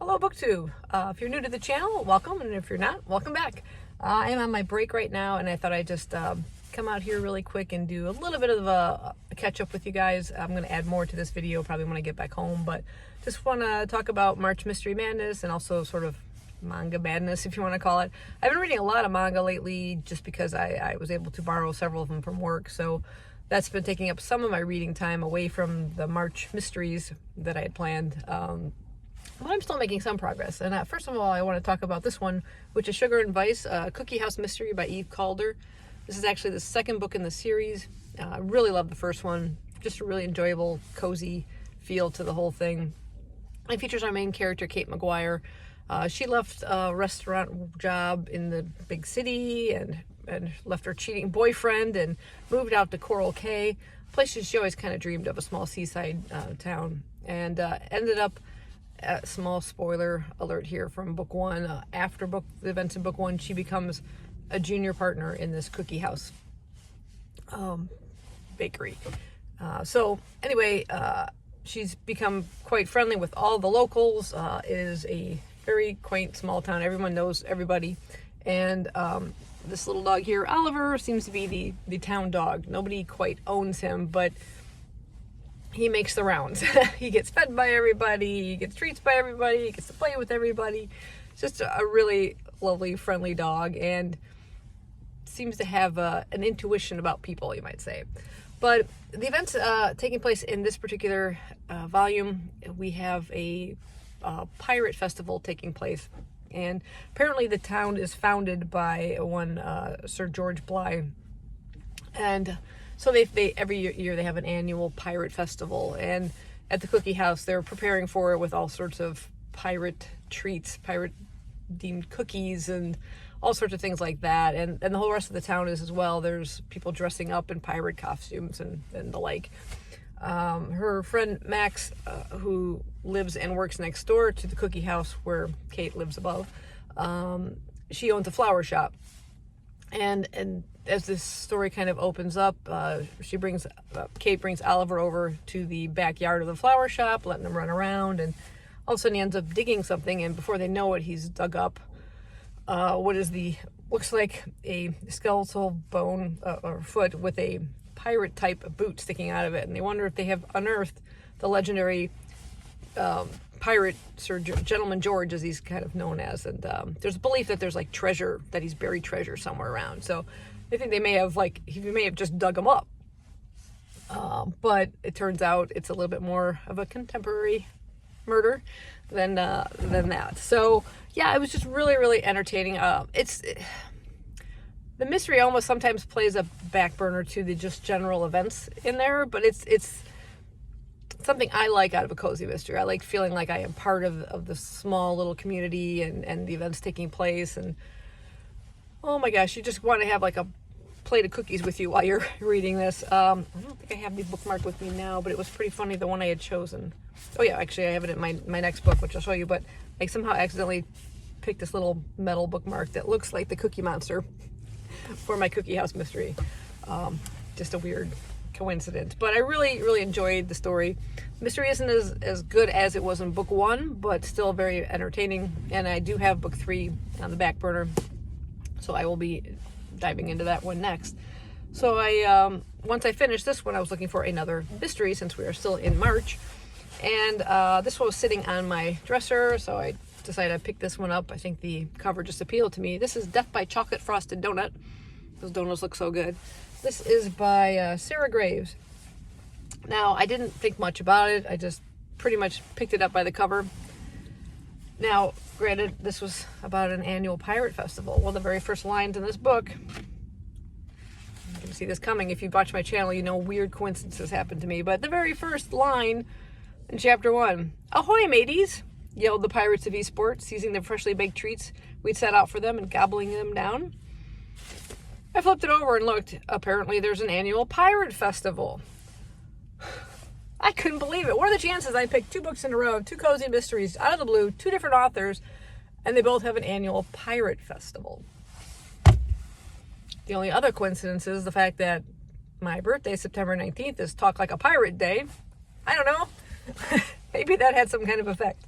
Hello BookTube. If you're new to the channel, welcome, and if you're not, welcome back. I am on my break right now, and I thought I'd just come out here really quick and do a little bit of a catch up with you guys. I'm going to add more to this video probably when I get back home, but just want to talk about March Mystery Madness and also sort of manga madness, if you want to call it. I've been reading a lot of manga lately just because I was able to borrow several of them from work, so that's been taking up some of my reading time away from the March mysteries that I had planned. But I'm still making some progress. And first of all, I want to talk about this one, which is Sugar and Vice, Cookie House Mystery by Eve Calder. This is actually the second book in the series. I really love the first one. Just a really enjoyable, cozy feel to the whole thing. It features our main character, Kate McGuire. She left a restaurant job in the big city and left her cheating boyfriend and moved out to Coral Cay, a place she always kind of dreamed of, a small seaside town, and ended up, small spoiler alert here from book one, after the events in book one, she becomes a junior partner in this cookie house bakery. So anyway, she's become quite friendly with all the locals. It is a very quaint small town. Everyone knows everybody. And this little dog here, Oliver, seems to be the town dog. Nobody quite owns him, but he makes the rounds. He gets fed by everybody, he gets treats by everybody, he gets to play with everybody. It's just a really lovely, friendly dog, and seems to have an intuition about people, you might say. But the events taking place in this particular volume, we have a pirate festival taking place. And apparently the town is founded by one Sir George Bly. And so they every year they have an annual pirate festival, and at the cookie house they're preparing for it with all sorts of pirate treats, pirate themed cookies and all sorts of things like that. And the whole rest of the town is as well. There's people dressing up in pirate costumes and the like. Her friend Max, who lives and works next door to the cookie house where Kate lives above, she owns a flower shop. And as this story kind of opens up, Kate brings Oliver over to the backyard of the flower shop, letting him run around, and all of a sudden he ends up digging something, and before they know it, he's dug up looks like a skeletal bone or foot with a pirate type boot sticking out of it, and they wonder if they have unearthed the legendary pirate Sir Gentleman George, as he's kind of known as. And there's a belief that there's like treasure, that he's buried treasure somewhere around. So I think he may have just dug him up. But it turns out it's a little bit more of a contemporary murder than that. So yeah, it was just really, really entertaining. The mystery almost sometimes plays a back burner to the just general events in there, but it's something I like out of a cozy mystery. I like feeling like I am part of the small little community and the events taking place. And oh my gosh, you just want to have like a plate of cookies with you while you're reading this. I don't think I have the bookmark with me now, but it was pretty funny, the one I had chosen. Oh yeah, actually I have it in my next book, which I'll show you, but I somehow accidentally picked this little metal bookmark that looks like the Cookie Monster for my Cookie House mystery. Just a weird coincidence, but I really, really enjoyed the story. Mystery isn't as good as it was in book one, but still very entertaining, and I do have book three on the back burner, so I will be diving into that one next. So once I finished this one, I was looking for another mystery since we are still in March, and this one was sitting on my dresser, so I decided I'd pick this one up. I think the cover just appealed to me. This is Death by Chocolate Frosted Donut. Those donuts look so good. This is by Sarah Graves. Now, I didn't think much about it. I just pretty much picked it up by the cover. Now, granted, this was about an annual pirate festival. Well, the very first lines in this book, you can see this coming. If you watch my channel, you know weird coincidences happen to me. But the very first line in chapter one, "Ahoy, mateys!" yelled the pirates of Eastport, seizing the freshly baked treats we'd set out for them and gobbling them down. I flipped it over and looked. Apparently there's an annual pirate festival. I couldn't believe it. What are the chances I picked two books in a row, two cozy mysteries out of the blue, two different authors, and they both have an annual pirate festival? The only other coincidence is the fact that my birthday, September 19th, is Talk Like a Pirate Day. I don't know. Maybe that had some kind of effect.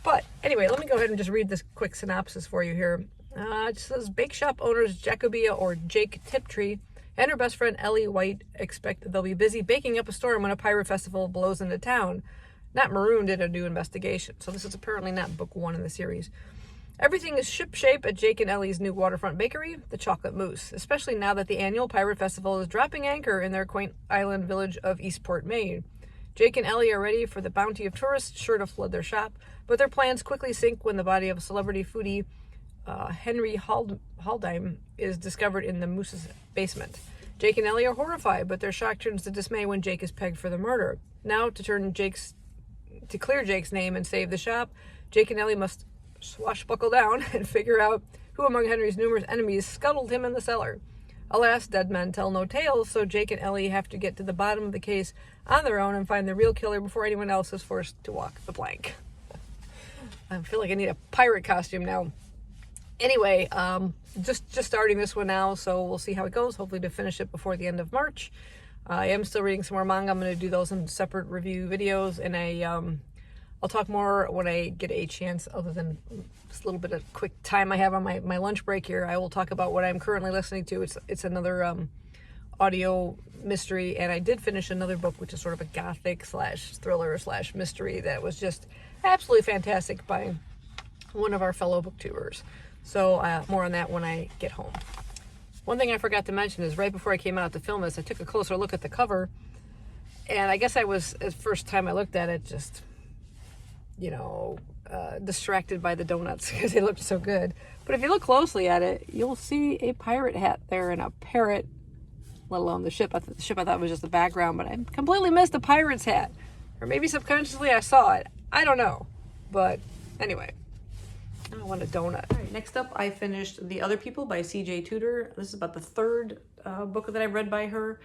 But anyway, let me go ahead and just read this quick synopsis for you here. It says, bake shop owners Jacobia, or Jake Tiptree, and her best friend Ellie White expect they'll be busy baking up a storm when a pirate festival blows into town, not marooned in a new investigation. So this is apparently not book 1 in the series. Everything is shipshape at Jake and Ellie's new waterfront bakery, the Chocolate Mousse, especially now that the annual pirate festival is dropping anchor in their quaint island village of Eastport, Maine. Jake and Ellie are ready for the bounty of tourists sure to flood their shop, but their plans quickly sink when the body of celebrity foodie Henry Haldheim is discovered in the Moose's basement. Jake and Ellie are horrified, but their shock turns to dismay when Jake is pegged for the murder. Now, to clear Jake's name and save the shop, Jake and Ellie must swashbuckle down and figure out who among Henry's numerous enemies scuttled him in the cellar. Alas, dead men tell no tales, so Jake and Ellie have to get to the bottom of the case on their own and find the real killer before anyone else is forced to walk the plank. I feel like I need a pirate costume now. Anyway, just starting this one now, so we'll see how it goes. Hopefully to finish it before the end of March. I am still reading some more manga. I'm going to do those in separate review videos, and I'll talk more when I get a chance, other than this little bit of quick time I have on my lunch break here. I will talk about what I'm currently listening to. It's another audio mystery, and I did finish another book, which is sort of a gothic / thriller / mystery that was just absolutely fantastic by one of our fellow booktubers. So more on that when I get home. One thing I forgot to mention is right before I came out to film this, I took a closer look at the cover, and I guess I was, the first time I looked at it, just, distracted by the donuts because they looked so good. But if you look closely at it, you'll see a pirate hat there and a parrot, let alone the ship. The ship I thought was just the background, but I completely missed the pirate's hat. Or maybe subconsciously I saw it. I don't know. But anyway. I want a donut. All right, next up, I finished The Other People by C.J. Tudor. This is about the third book that I read by her.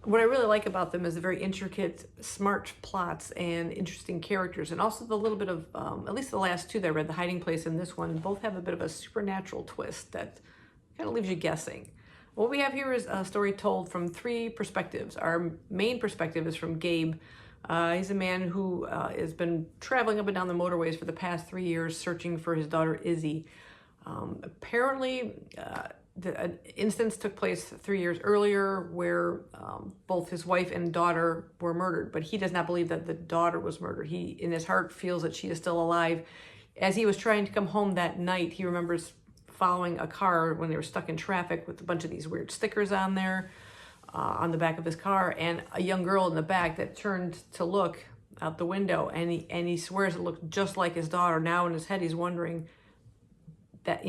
What I really like about them is the very intricate, smart plots and interesting characters, and also the little bit of, at least the last two that I read, The Hiding Place and this one, both have a bit of a supernatural twist that kind of leaves you guessing. What we have here is a story told from 3 perspectives. Our main perspective is from Gabe. He's a man who has been traveling up and down the motorways for the past 3 years searching for his daughter Izzy. Apparently, an instance took place 3 years earlier where both his wife and daughter were murdered, but he does not believe that the daughter was murdered. He, in his heart, feels that she is still alive. As he was trying to come home that night, he remembers following a car when they were stuck in traffic with a bunch of these weird stickers on there. On the back of his car, and a young girl in the back that turned to look out the window, and he swears it looked just like his daughter. Now in his head he's wondering that,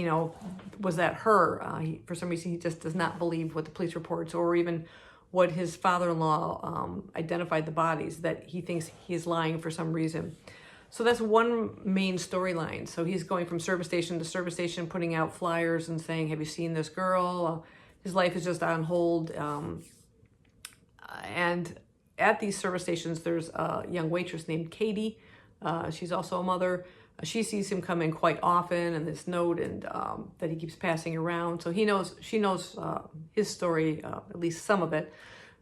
was that her? For some reason he just does not believe what the police reports or even what his father-in-law identified the bodies, that he thinks he's lying for some reason. So that's one main storyline. So he's going from service station to service station, putting out flyers and saying, have you seen this girl? His life is just on hold. And at these service stations, there's a young waitress named Katie. She's also a mother. She sees him come in quite often, and this note and that he keeps passing around. So she knows his story, at least some of it.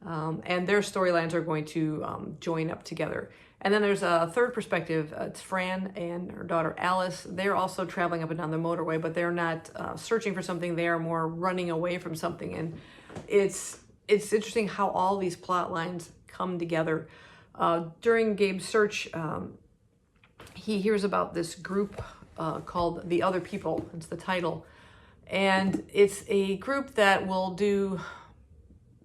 And their storylines are going to join up together. And then there's a third perspective. It's Fran and her daughter Alice. They're also traveling up and down the motorway, but they're not searching for something. They are more running away from something. And it's interesting how all these plot lines come together. During Gabe's search, he hears about this group called The Other People. It's the title. And it's a group that will do,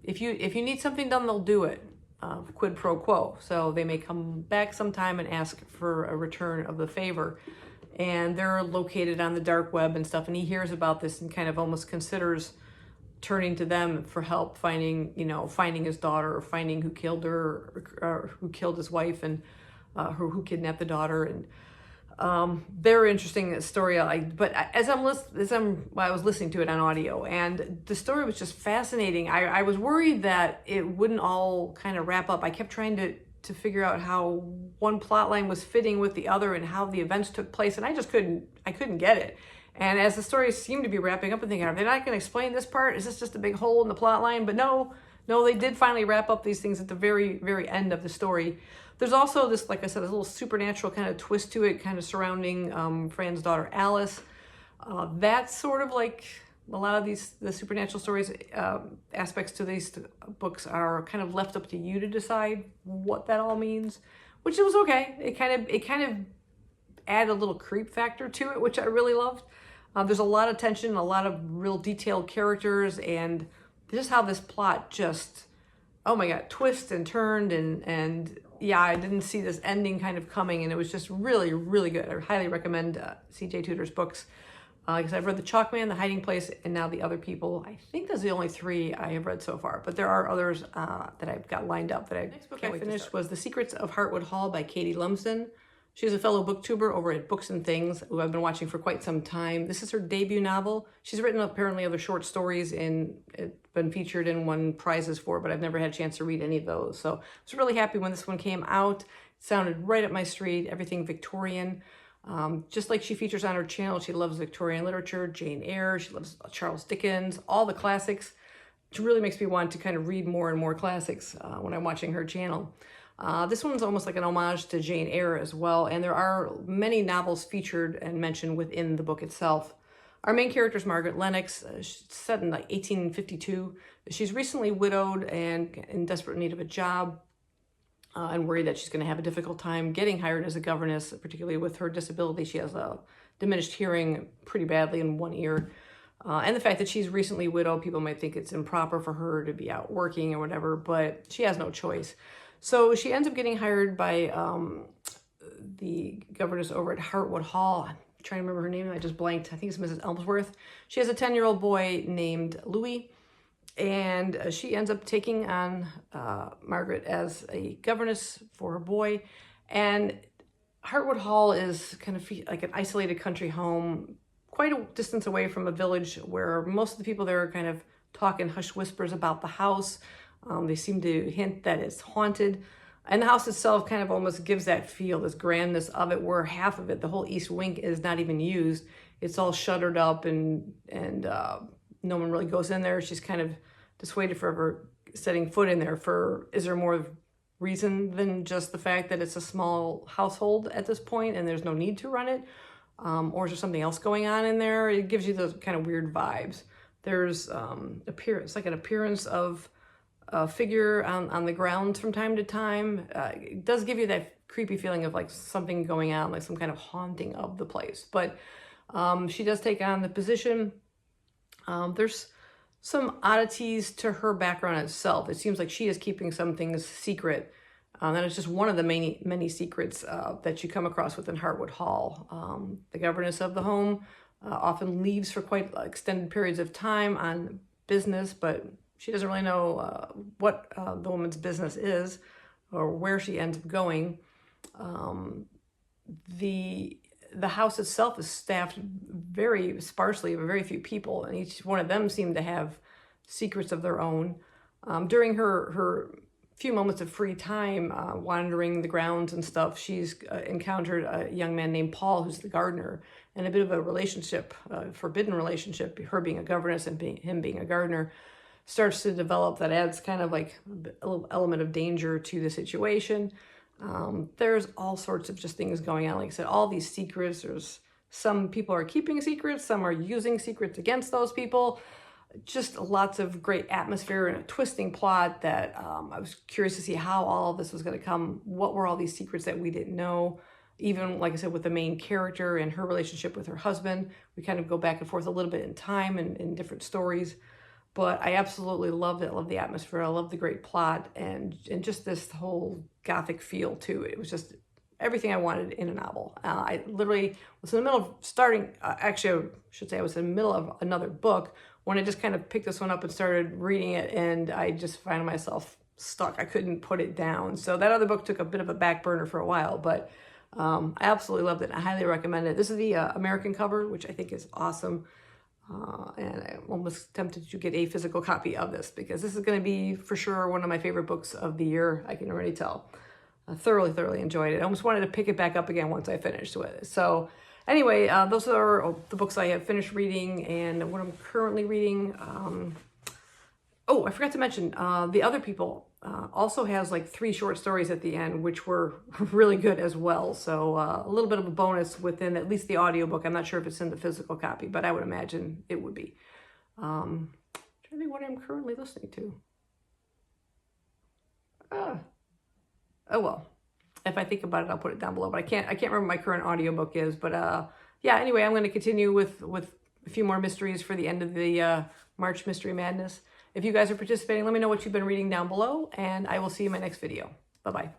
if you need something done, they'll do it. Quid pro quo. So they may come back sometime and ask for a return of the favor. And they're located on the dark web and stuff. And he hears about this and kind of almost considers turning to them for help finding his daughter, or finding who killed her, or who killed his wife, and who kidnapped the daughter. And very interesting story. But as I was listening to it on audio, and the story was just fascinating. I was worried that it wouldn't all kind of wrap up. I kept trying to figure out how one plot line was fitting with the other and how the events took place, and I couldn't get it. And as the story seemed to be wrapping up, I'm thinking, are they not going to explain this part? Is this just a big hole in the plot line? But no, No, they did finally wrap up these things at the very, very end of the story. There's also this, like I said, this little supernatural kind of twist to it, kind of surrounding Fran's daughter Alice. That's sort of like a lot of the supernatural stories, aspects to these books are kind of left up to you to decide what that all means, which was okay. It kind of added a little creep factor to it, which I really loved. There's a lot of tension, a lot of real detailed characters, and just how this plot just, oh my God, twists and turned, and yeah, I didn't see this ending kind of coming, and it was just really, really good. I highly recommend C.J. Tudor's books, because I've read The Chalkman, The Hiding Place, and now The Other People. I think those are the only 3 I have read so far, but there are others that I've got lined up that next book I finished was The Secrets of Heartwood Hall by Katie Lumsden. She's a fellow booktuber over at Books and Things, who I've been watching for quite some time. This is her debut novel. She's written apparently other short stories and it's been featured and won prizes for, but I've never had a chance to read any of those. So I was really happy when this one came out. It sounded right up my street, everything Victorian. Just like she features on her channel, she loves Victorian literature, Jane Eyre, she loves Charles Dickens, all the classics. It really makes me want to kind of read more and more classics when I'm watching her channel. This one's almost like an homage to Jane Eyre as well, and there are many novels featured and mentioned within the book itself. Our main character is Margaret Lennox. She's set in like 1852. She's recently widowed and in desperate need of a job, and worried that she's going to have a difficult time getting hired as a governess, particularly with her disability. She has a diminished hearing pretty badly in one ear. And the fact that she's recently widowed, people might think it's improper for her to be out working or whatever, but she has no choice. So she ends up getting hired by the governess over at Heartwood Hall. I'm trying to remember her name. I just blanked. I think it's Mrs. Elmsworth. She has a 10-year-old boy named Louis, and she ends up taking on Margaret as a governess for her boy. And Heartwood Hall is kind of like an isolated country home, quite a distance away from a village where most of the people there are kind of talking hushed whispers about the house. They seem to hint that it's haunted. And the house itself kind of almost gives that feel, this grandness of it, where half of it, the whole east wing, is not even used. It's all shuttered up and no one really goes in there. She's kind of dissuaded from ever setting foot in there is there more reason than just the fact that it's a small household at this point and there's no need to run it? Or is there something else going on in there? It gives you those kind of weird vibes. There's like an appearance of a figure on the grounds from time to time. It does give you that creepy feeling of like something going on, like some kind of haunting of the place. But she does take on the position. There's some oddities to her background itself. It seems like she is keeping some things secret. That is just one of the many secrets that you come across within Heartwood Hall. The governess of the home often leaves for quite extended periods of time on business, but she doesn't really know what the woman's business is or where she ends up going. The house itself is staffed very sparsely with very few people, and each one of them seem to have secrets of their own. During her few moments of free time wandering the grounds and stuff, she's encountered a young man named Paul, who's the gardener, and a bit of a relationship, forbidden relationship, her being a governess and him being a gardener, starts to develop that adds kind of like a little element of danger to the situation. There's all sorts of just things going on. Like I said, all these secrets, there's some people are keeping secrets, some are using secrets against those people. Just lots of great atmosphere and a twisting plot that I was curious to see how all of this was going to come. What were all these secrets that we didn't know? Even, like I said, with the main character and her relationship with her husband, we kind of go back and forth a little bit in time and in different stories. But I absolutely loved it. I love the atmosphere. I love the great plot and just this whole gothic feel to it. It was just everything I wanted in a novel. I literally was in the middle of starting, actually I should say I was in the middle of another book when I just kind of picked this one up and started reading it, and I just found myself stuck. I couldn't put it down. So that other book took a bit of a back burner for a while, but I absolutely loved it. I highly recommend it. This is the American cover, which I think is awesome. And I'm almost tempted to get a physical copy of this because this is going to be for sure one of my favorite books of the year. I can already tell. I thoroughly enjoyed it. I almost wanted to pick it back up again once I finished with it. So anyway, those are the books I have finished reading and what I'm currently reading. Oh, I forgot to mention, The Other People also has like 3 short stories at the end, which were really good as well. So a little bit of a bonus within at least the audiobook. I'm not sure if it's in the physical copy, but I would imagine it would be. Trying to think what I'm currently listening to. Oh well. If I think about it, I'll put it down below. But I can't remember what my current audiobook is. But yeah, anyway, I'm going to continue with a few more mysteries for the end of the March Mystery Madness. If you guys are participating, let me know what you've been reading down below, and I will see you in my next video. Bye-bye.